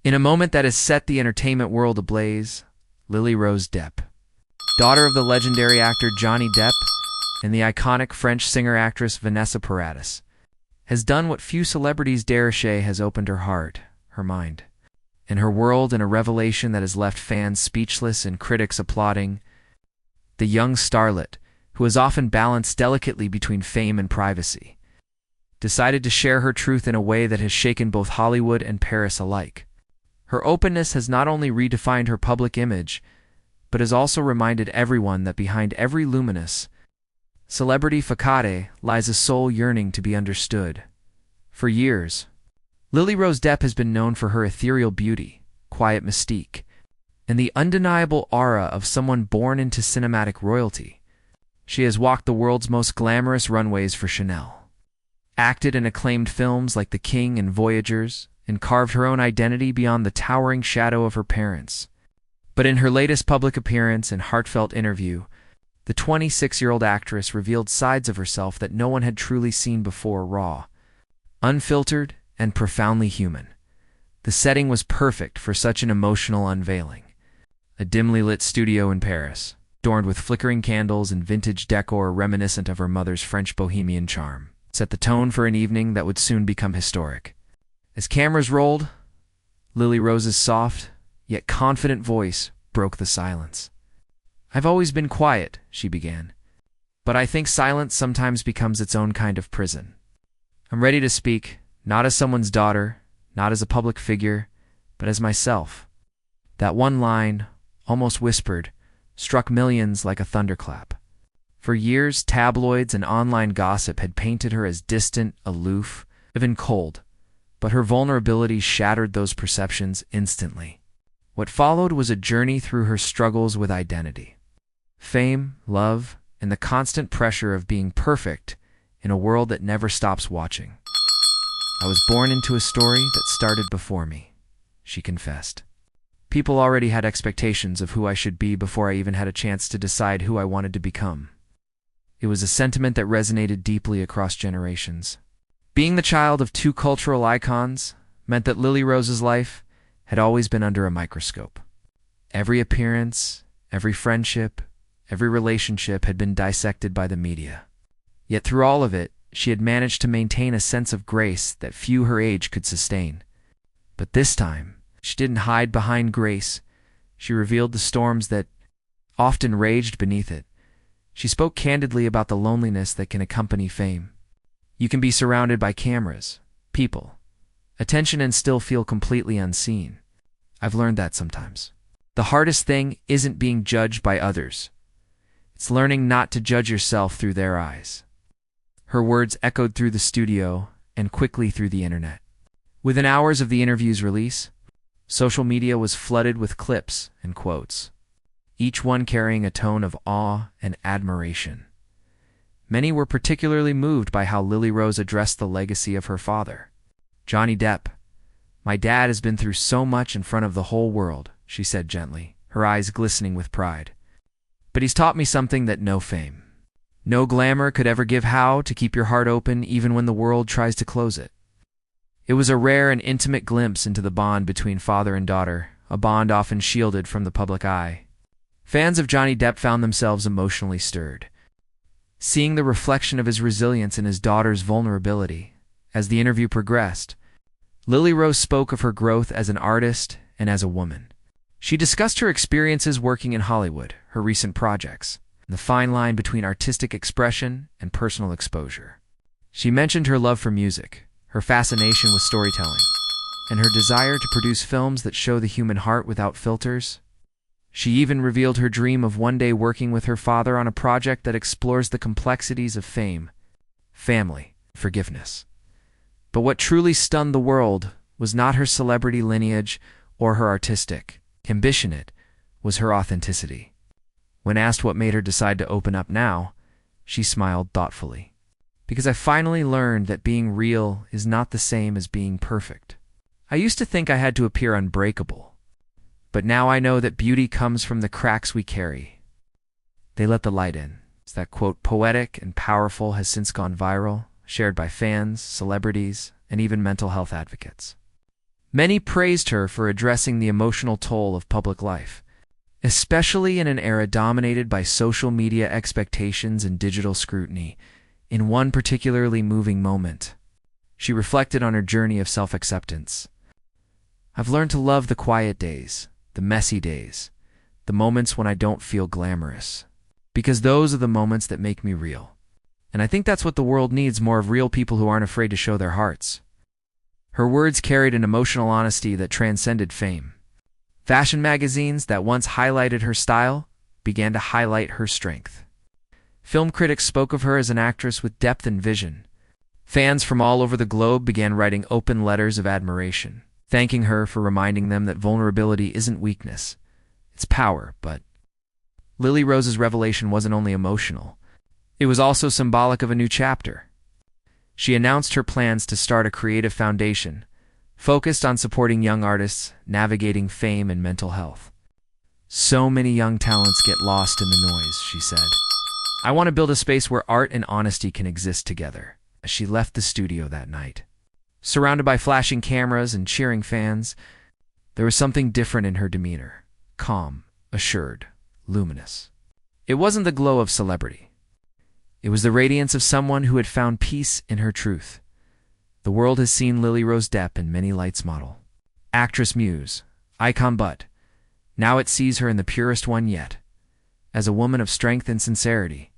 In a moment that has set the entertainment world ablaze, Lily-Rose Depp, daughter of the legendary actor Johnny Depp and the iconic French singer-actress Vanessa Paradis, has done what few celebrities dare. She has opened her heart, her mind, and her world in a revelation that has left fans speechless and critics applauding. The young starlet, who has often balanced delicately between fame and privacy, decided to share her truth in a way that has shaken both Hollywood and Paris alike. Her openness has not only redefined her public image, but has also reminded everyone that behind every luminous celebrity facade lies a soul yearning to be understood. For years, Lily-Rose Depp has been known for her ethereal beauty, quiet mystique, and the undeniable aura of someone born into cinematic royalty. She has walked the world's most glamorous runways for Chanel, acted in acclaimed films like The King and Voyagers, and carved her own identity beyond the towering shadow of her parents. But in her latest public appearance and heartfelt interview, the 26-year-old actress revealed sides of herself that no one had truly seen before: raw, unfiltered, and profoundly human. The setting was perfect for such an emotional unveiling. A dimly lit studio in Paris, adorned with flickering candles and vintage decor reminiscent of her mother's French bohemian charm, set the tone for an evening that would soon become historic. As cameras rolled, Lily-Rose's soft, yet confident voice broke the silence. "I've always been quiet," she began, "but I think silence sometimes becomes its own kind of prison. I'm ready to speak, not as someone's daughter, not as a public figure, but as myself." That one line, almost whispered, struck millions like a thunderclap. For years, tabloids and online gossip had painted her as distant, aloof, even cold, but her vulnerability shattered those perceptions instantly. What followed was a journey through her struggles with identity, fame, love, and the constant pressure of being perfect in a world that never stops watching. "I was born into a story that started before me," she confessed. "People already had expectations of who I should be before I even had a chance to decide who I wanted to become." It was a sentiment that resonated deeply across generations. Being the child of two cultural icons meant that Lily-Rose's life had always been under a microscope. Every appearance, every friendship, every relationship had been dissected by the media. Yet through all of it, she had managed to maintain a sense of grace that few her age could sustain. But this time, she didn't hide behind grace. She revealed the storms that often raged beneath it. She spoke candidly about the loneliness that can accompany fame. You can be surrounded by cameras, people, attention, and still feel completely unseen. I've learned that sometimes. The hardest thing isn't being judged by others. It's learning not to judge yourself through their eyes. Her words echoed through the studio and quickly through the internet. Within hours of the interview's release, social media was flooded with clips and quotes, each one carrying a tone of awe and admiration. Many were particularly moved by how Lily-Rose addressed the legacy of her father, Johnny Depp. "My dad has been through so much in front of the whole world," she said gently, her eyes glistening with pride. "But he's taught me something that no fame, no glamour could ever give: how to keep your heart open even when the world tries to close it." It was a rare and intimate glimpse into the bond between father and daughter, a bond often shielded from the public eye. Fans of Johnny Depp found themselves emotionally stirred, seeing the reflection of his resilience in his daughter's vulnerability. As the interview progressed, Lily-Rose spoke of her growth as an artist and as a woman. She discussed her experiences working in Hollywood, her recent projects, and the fine line between artistic expression and personal exposure. She mentioned her love for music, her fascination with storytelling, and her desire to produce films that show the human heart without filters. She even revealed her dream of one day working with her father on a project that explores the complexities of fame, family, forgiveness. But what truly stunned the world was not her celebrity lineage or her artistic ambition. It was her authenticity. When asked what made her decide to open up now, she smiled thoughtfully. "Because I finally learned that being real is not the same as being perfect. I used to think I had to appear unbreakable, but now I know that beauty comes from the cracks we carry. They let the light in." That quote, poetic and powerful, has since gone viral, shared by fans, celebrities, and even mental health advocates. Many praised her for addressing the emotional toll of public life, especially in an era dominated by social media expectations and digital scrutiny. In one particularly moving moment, she reflected on her journey of self-acceptance. "I've learned to love the quiet days, the messy days, the moments when I don't feel glamorous, because those are the moments that make me real. And I think that's what the world needs, more of real people who aren't afraid to show their hearts." Her words carried an emotional honesty that transcended fame. Fashion magazines that once highlighted her style began to highlight her strength. Film critics spoke of her as an actress with depth and vision. Fans from all over the globe began writing open letters of admiration, thanking her for reminding them that vulnerability isn't weakness, it's power. But Lily-Rose's revelation wasn't only emotional, it was also symbolic of a new chapter. She announced her plans to start a creative foundation focused on supporting young artists navigating fame and mental health. "So many young talents get lost in the noise," she said. "I want to build a space where art and honesty can exist together." As she left the studio that night, surrounded by flashing cameras and cheering fans, there was something different in her demeanor. Calm, assured, luminous. It wasn't the glow of celebrity. It was the radiance of someone who had found peace in her truth. The world has seen Lily-Rose Depp in many lights: model, actress, muse, icon, but now it sees her in the purest one yet, as a woman of strength and sincerity.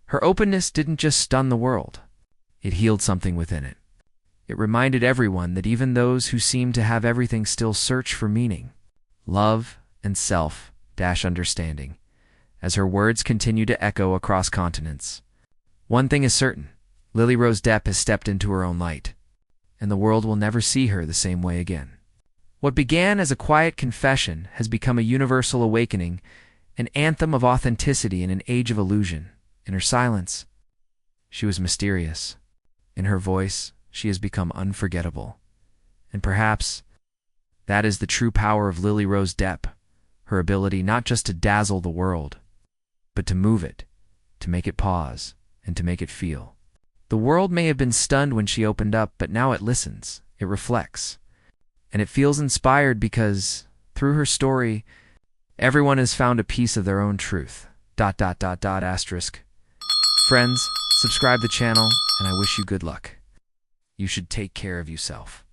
Her openness didn't just stun the world, it healed something within it. It reminded everyone that even those who seem to have everything still search for meaning, love, and self-understanding. As her words continue to echo across continents, one thing is certain: Lily-Rose Depp has stepped into her own light, and the world will never see her the same way again. What began as a quiet confession has become a universal awakening, an anthem of authenticity in an age of illusion. In her silence, she was mysterious. In her voice, she has become unforgettable. And perhaps that is the true power of Lily-Rose Depp, her ability not just to dazzle the world, but to move it, to make it pause, and to make it feel. The world may have been stunned when she opened up, but now it listens, it reflects, and it feels inspired because, through her story, everyone has found a piece of their own truth. ... Friends, subscribe the channel, and I wish you good luck. You should take care of yourself.